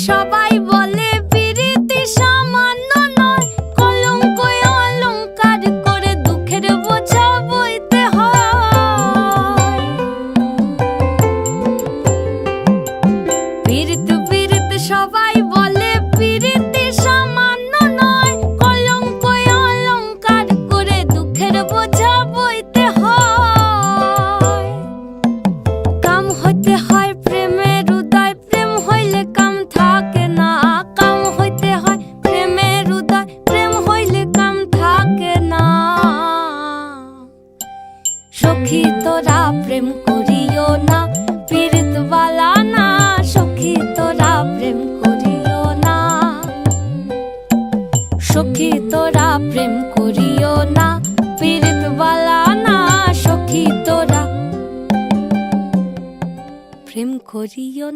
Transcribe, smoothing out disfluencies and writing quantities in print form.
সবাই বলে পিরিতি সামান্য নয়, কলঙ্ক অলংকার করে দুঃখের বোঝা বইতে হয়। পিরিত পিরিত সবাই বলে পিরিতি সামান্য নয়, কলঙ্ক অলংকার করে দুঃখের বোঝা বইতে হয়। কাম হইতে হয় প্রেমের উদয়, প্রেম হইলে কাম থাকে না। কাম হইতে হয় প্রেমের উদয়, প্রেম হইলে কাম থাকে না। সখী তোরা প্রেম করিও না, পীড়িত বালা না। সখী তোরা প্রেম করিও না, সখী তোরা প্রেম করিও না, পীড়িত বালা না। সখী তোরা প্রেম করিও না।